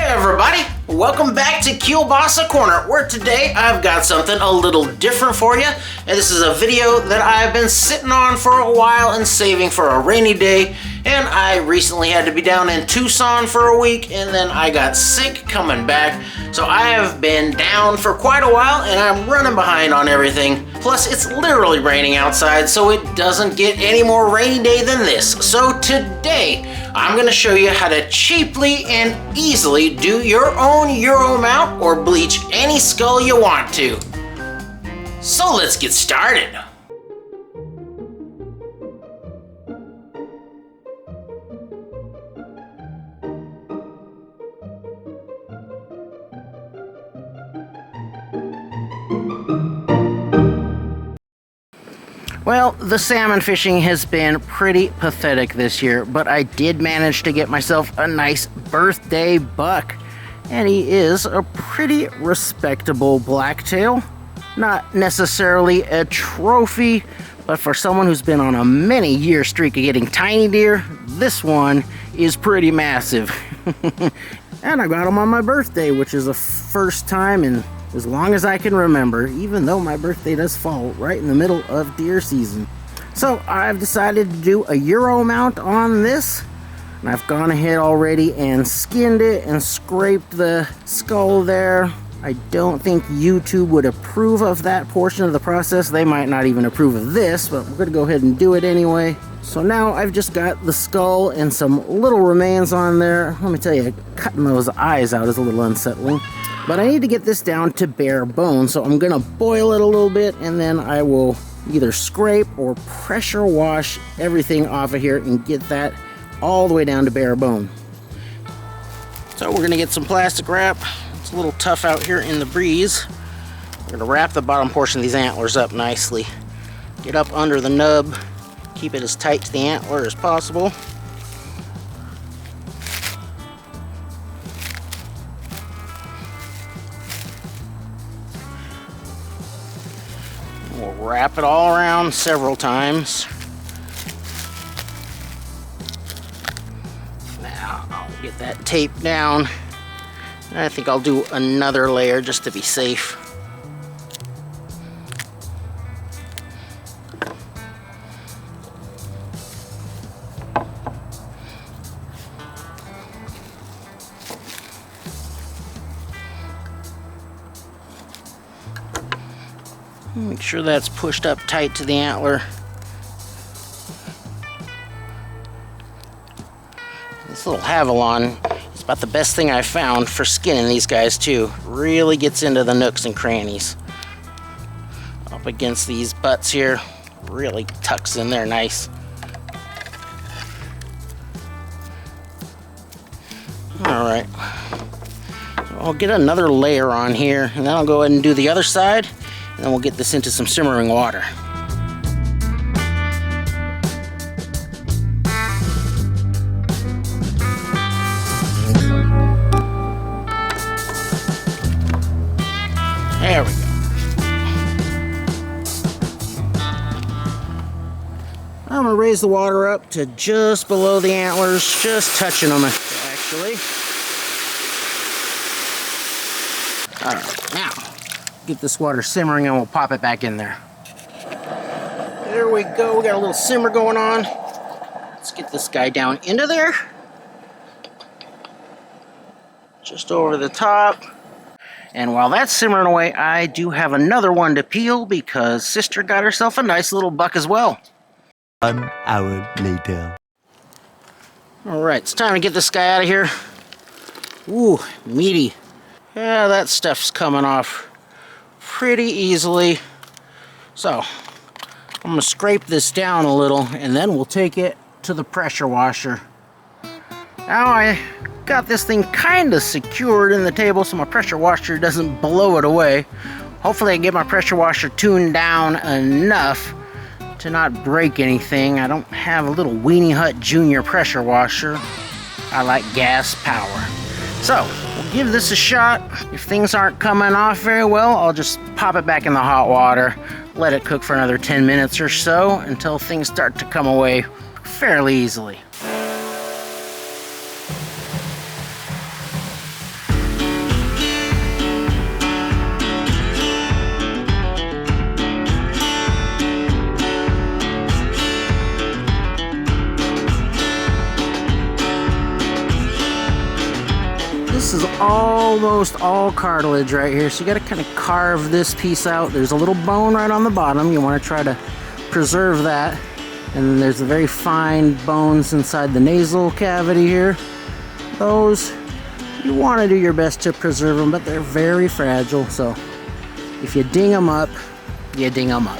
everybody, welcome back to Kielbasa Corner, where today I've got something a little different for you. And this is a video that I've been sitting on for a while and saving for a rainy day. And I recently had to be down in Tucson for a week, and then I got sick coming back. So I have been down for quite a while, and I'm running behind on everything. Plus, it's literally raining outside, so it doesn't get any more rainy day than this. So today, I'm gonna show you how to cheaply and easily do your own Euro mount or bleach any skull you want to. So let's get started. Well, the salmon fishing has been pretty pathetic this year, but I did manage to get myself a nice birthday buck. And he is a pretty respectable blacktail. Not necessarily a trophy, but for someone who's been on a many-year streak of getting tiny deer, this one is pretty massive. And I got him on my birthday, which is the first time in as long as I can remember, even though my birthday does fall right in the middle of deer season. So I've decided to do a Euro mount on this, and I've gone ahead already and skinned it and scraped the skull there. I don't think YouTube would approve of that portion of the process. They might not even approve of this, but we're gonna go ahead and do it anyway. So now I've just got the skull and some little remains on there. Let me tell you, cutting those eyes out is a little unsettling. But I need to get this down to bare bone, so I'm gonna boil it a little bit, and then I will either scrape or pressure wash everything off of here and get that all the way down to bare bone. So we're gonna get some plastic wrap. It's a little tough out here in the breeze. We're gonna wrap the bottom portion of these antlers up nicely. Get up under the nub, keep it as tight to the antler as possible. We'll wrap it all around several times. Now I'll get that tape down. I think I'll do another layer just to be safe. Make sure that's pushed up tight to the antler. This little Havilon is about the best thing I've found for skinning these guys too. Really gets into the nooks and crannies. Up against these butts here, really tucks in there nice. Alright, so I'll get another layer on here, and then I'll go ahead and do the other side. And then we'll get this into some simmering water. There we go. I'm gonna raise the water up to just below the antlers, just touching them actually. All right, now get this water simmering and we'll pop it back in there. There we go, we got a little simmer going on. Let's get this guy down into there. Just over the top. And while that's simmering away, I do have another one to peel because sister got herself a nice little buck as well. 1 hour later. All right, it's time to get this guy out of here. Ooh, meaty. Yeah, that stuff's coming off pretty easily. So I'm gonna scrape this down a little and then we'll take it to the pressure washer. Now I got this thing kind of secured in the table so my pressure washer doesn't blow it away. Hopefully I can get my pressure washer tuned down enough to not break anything. I don't have a little Weenie Hut Junior pressure washer. I like gas power. So we'll give this a shot. If things aren't coming off very well, I'll just pop it back in the hot water, let it cook for another 10 minutes or so until things start to come away fairly easily. This is almost all cartilage right here, so you gotta kind of carve this piece out. There's a little bone right on the bottom. You want to try to preserve that. And then there's the very fine bones inside the nasal cavity here. Those, you want to do your best to preserve them, but they're very fragile, so if you ding them up, you ding them up.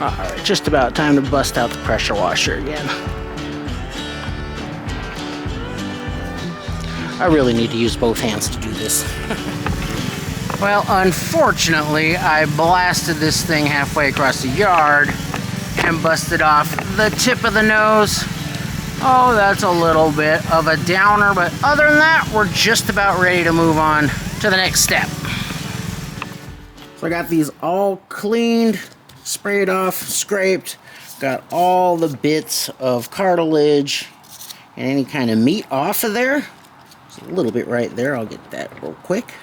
Alright, just about time to bust out the pressure washer again. I really need to use both hands to do this. Well, unfortunately, I blasted this thing halfway across the yard and busted off the tip of the nose. Oh, that's a little bit of a downer, but other than that, we're just about ready to move on to the next step. So I got these all cleaned, sprayed off, scraped, got all the bits of cartilage and any kind of meat off of there. There's a little bit right there, I'll get that real quick.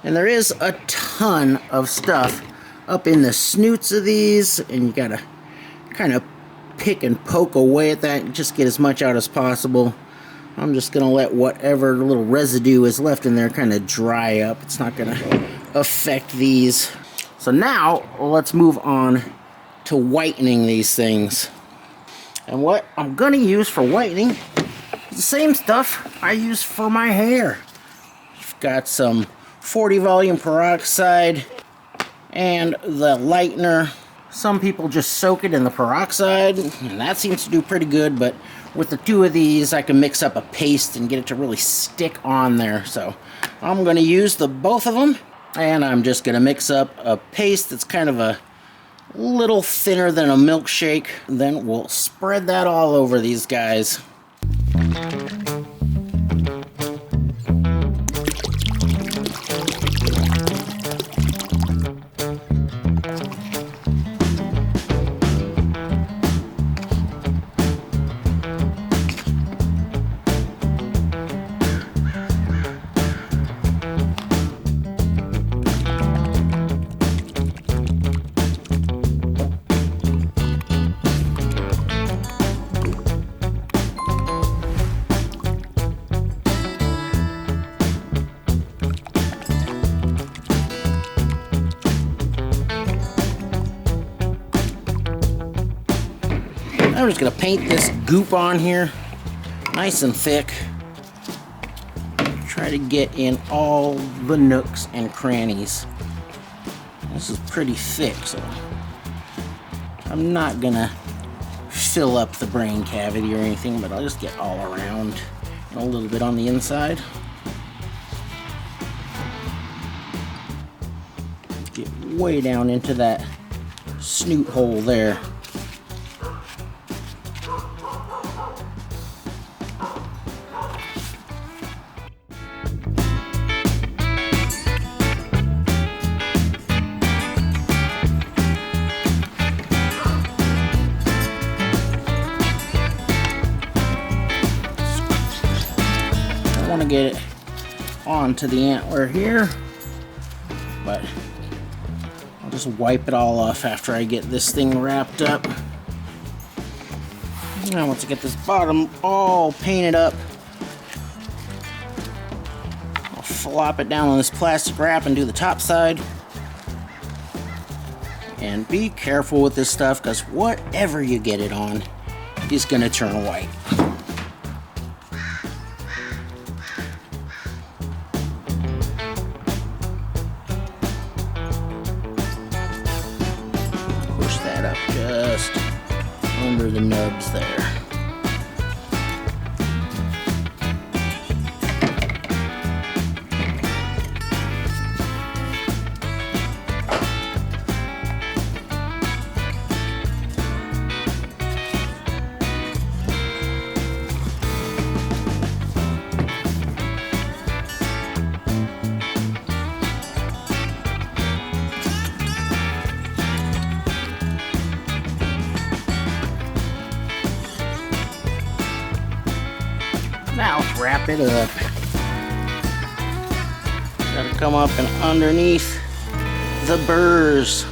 And there is a ton of stuff up in the snoots of these, and you gotta kind of pick and poke away at that and just get as much out as possible. I'm just gonna let whatever little residue is left in there kind of dry up. It's not gonna affect these. So now, let's move on to whitening these things. And what I'm gonna use for whitening is the same stuff I use for my hair. I've got some 40 volume peroxide and the lightener. Some people just soak it in the peroxide, and that seems to do pretty good, but with the two of these, I can mix up a paste and get it to really stick on there. So I'm gonna use both of them. And I'm just going to mix up a paste that's kind of a little thinner than a milkshake. Then we'll spread that all over these guys. I'm just going to paint this goop on here nice and thick. Try to get in all the nooks and crannies. This is pretty thick, so I'm not going to fill up the brain cavity or anything, but I'll just get all around and a little bit on the inside. Get way down into that snoot hole there. Want to get it onto the antler here, but I'll just wipe it all off after I get this thing wrapped up. Now once I get this bottom all painted up, I'll flop it down on this plastic wrap and do the top side. And be careful with this stuff, because whatever you get it on is going to turn white. Just under the nubs there. wrap it up. Gotta come up and underneath the burrs.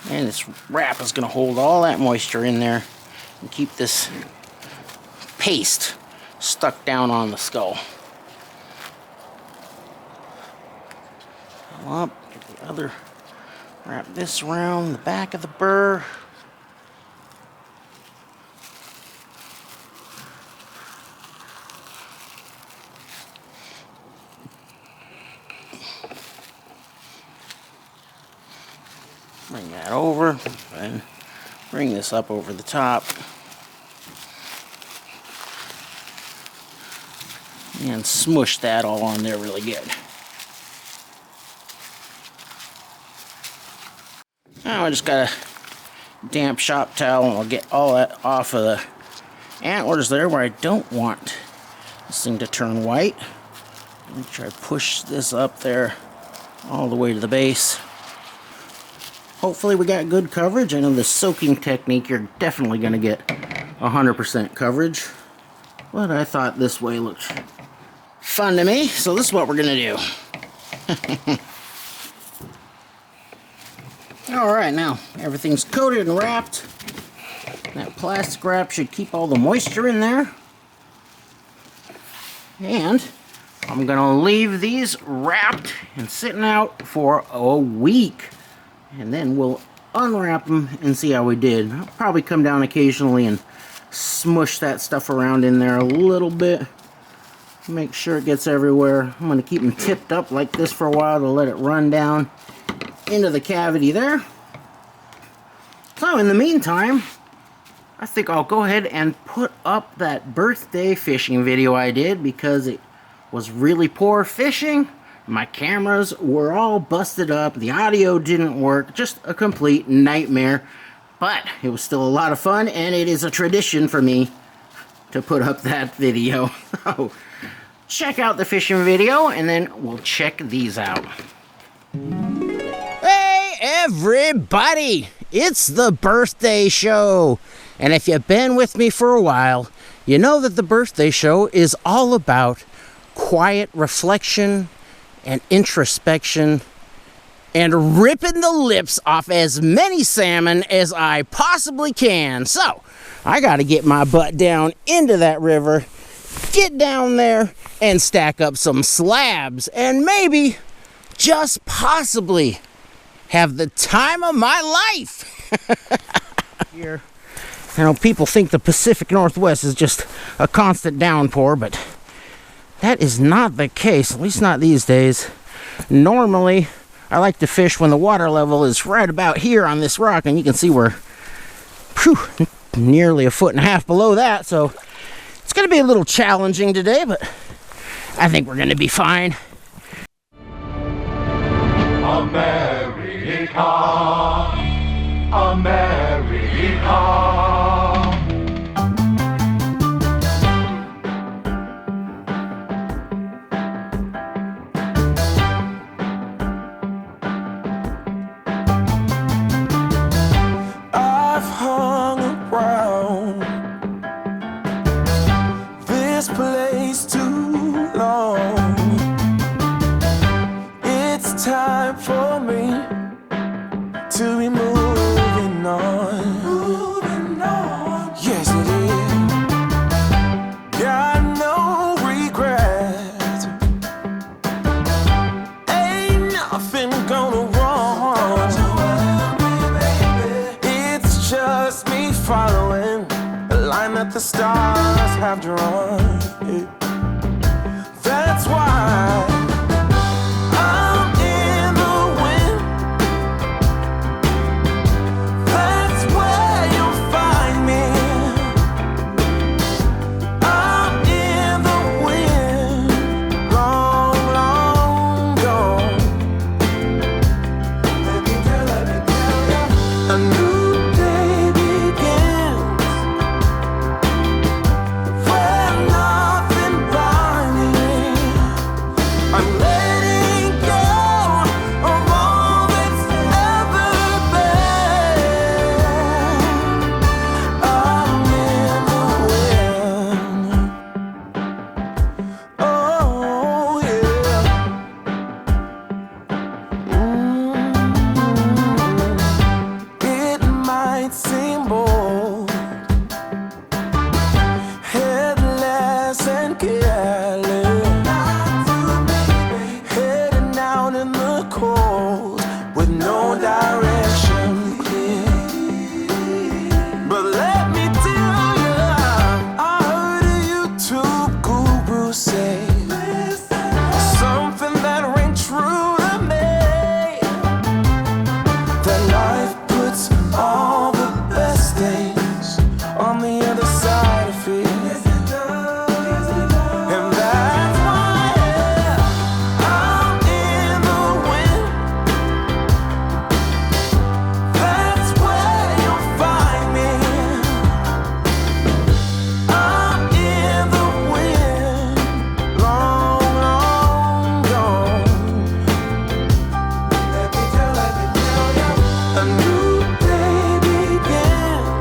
And this wrap is going to hold all that moisture in there and keep this paste stuck down on the skull. Come up, get the other, wrap this around the back of the burr. Bring that over and bring this up over the top. And smush that all on there really good. Now I just got a damp shop towel and I'll get all that off of the antlers there where I don't want this thing to turn white. Make sure I push this up there all the way to the base. Hopefully we got good coverage. I know the soaking technique, you're definitely going to get 100% coverage. But I thought this way looked fun to me, so this is what we're going to do. Alright, now everything's coated and wrapped. That plastic wrap should keep all the moisture in there. And I'm going to leave these wrapped and sitting out for a week. And then we'll unwrap them and see how we did. I'll probably come down occasionally and smush that stuff around in there a little bit. Make sure it gets everywhere. I'm going to keep them tipped up like this for a while to let it run down into the cavity there. So in the meantime, I think I'll go ahead and put up that birthday fishing video I did because it was really poor fishing. My cameras were all busted up. The audio didn't work. Just a complete nightmare. But it was still a lot of fun, and it is a tradition for me to put up that video. So check out the fishing video, and then we'll check these out. Hey, everybody! It's the birthday show. And if you've been with me for a while, you know that the birthday show is all about quiet reflection and introspection and ripping the lips off as many salmon as I possibly can. So, I gotta get my butt down into that river, get down there, and stack up some slabs, and maybe, just possibly, have the time of my life. Here, you know, people think the Pacific Northwest is just a constant downpour, but that is not the case, at least not these days. Normally, I like to fish when the water level is right about here on this rock, and you can see we're nearly 1.5 feet below that, so it's going to be a little challenging today, but I think we're going to be fine. America, America. Place too long. It's time for me to be moving on. Moving on. Yes, it is. Got no regret. Ain't nothing gonna wrong. It's just me following the line that the stars have drawn. That's why I'm in the wind. That's where you'll find me. I'm in the wind, long, long gone. Let me tell you, a new day begins. careless. Heading out in the cold with no direction clear. But let me tell you, I heard a YouTube guru say something that rang true to me, that life puts all the best things on the other side of fear. And that's why I'm in the wind. That's where you'll find me. I'm in the wind, long, long gone. Let me tell you, a new day begins.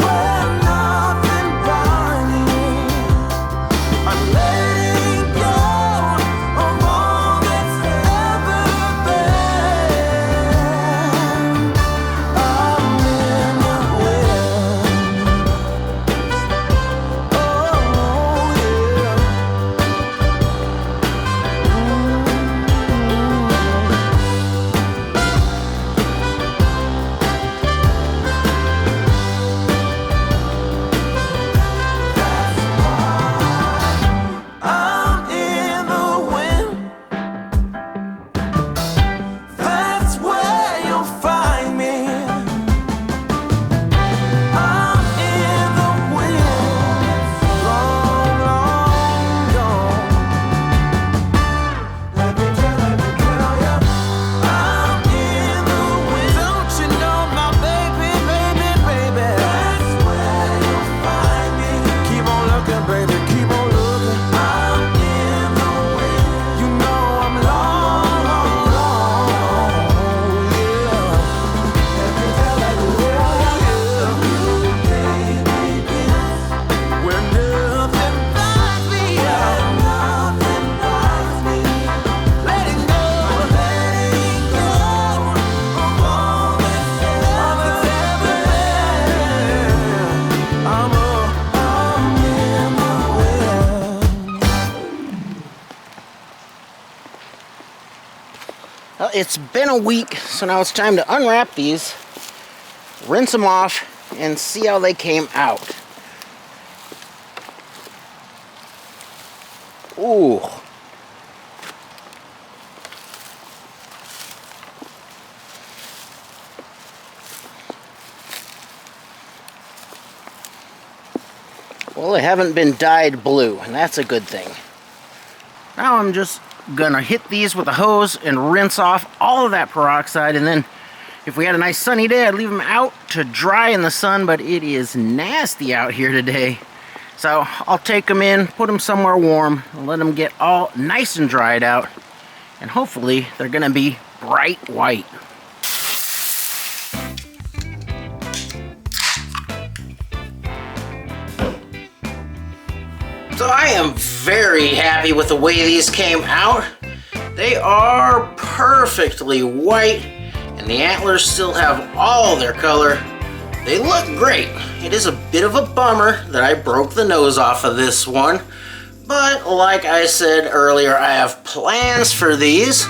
Where nothing binds me. I'm letting go of all that's ever been. I'm in the wind. Oh yeah. I'm in the wind. That's where you'll find me. I'm in the wind, long, long gone. Let me tell you, I'm in the wind. Don't you know my baby, baby, baby? That's where you'll find me. Keep on looking, baby, keep on looking. I'm in the wind. You know I'm long, long, long, yeah. Let me tell you, a new day begins. Where nothing binds me, nothing binds me. Letting go of all that's ever been. I'm in the wind. Well, it's been a week, so now it's time to unwrap these, rinse them off, and see how they came out. Ooh. Well, they haven't been dyed blue, and that's a good thing. Now I'm just gonna hit these with a hose and rinse off all of that peroxide, and then if we had a nice sunny day, I'd leave them out to dry in the sun, but it is nasty out here today. So I'll take them in, put them somewhere warm, and let them get all nice and dried out, and hopefully they're gonna be bright white. So I am very happy with the way these came out. They are perfectly white, and the antlers still have all their color. They look great. It is a bit of a bummer that I broke the nose off of this one, but like I said earlier, I have plans for these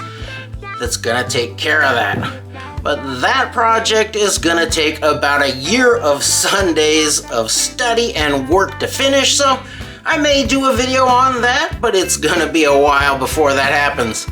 that's gonna take care of that. But that project is gonna take about a year of Sundays of study and work to finish, so I may do a video on that, but it's gonna be a while before that happens.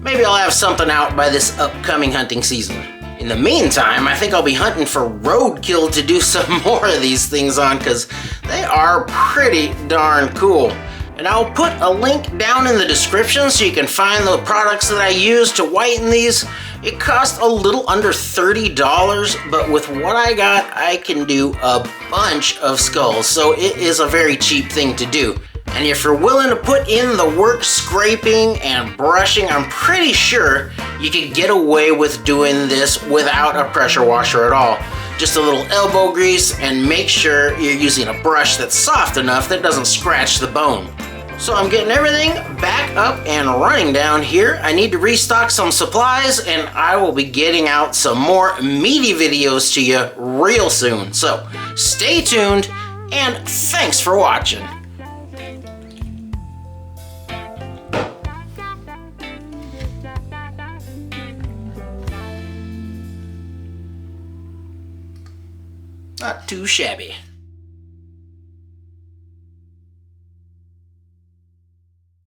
Maybe I'll have something out by this upcoming hunting season. In the meantime, I think I'll be hunting for roadkill to do some more of these things on, because they are pretty darn cool. And I'll put a link down in the description so you can find the products that I use to whiten these. It cost a little under $30, but with what I got, I can do a bunch of skulls, so it is a very cheap thing to do. And if you're willing to put in the work scraping and brushing, I'm pretty sure you can get away with doing this without a pressure washer at all. Just a little elbow grease, and make sure you're using a brush that's soft enough that doesn't scratch the bone. So I'm getting everything back up and running down here. I need to restock some supplies, and I will be getting out some more meaty videos to you real soon. So stay tuned, and thanks for watching. Not too shabby.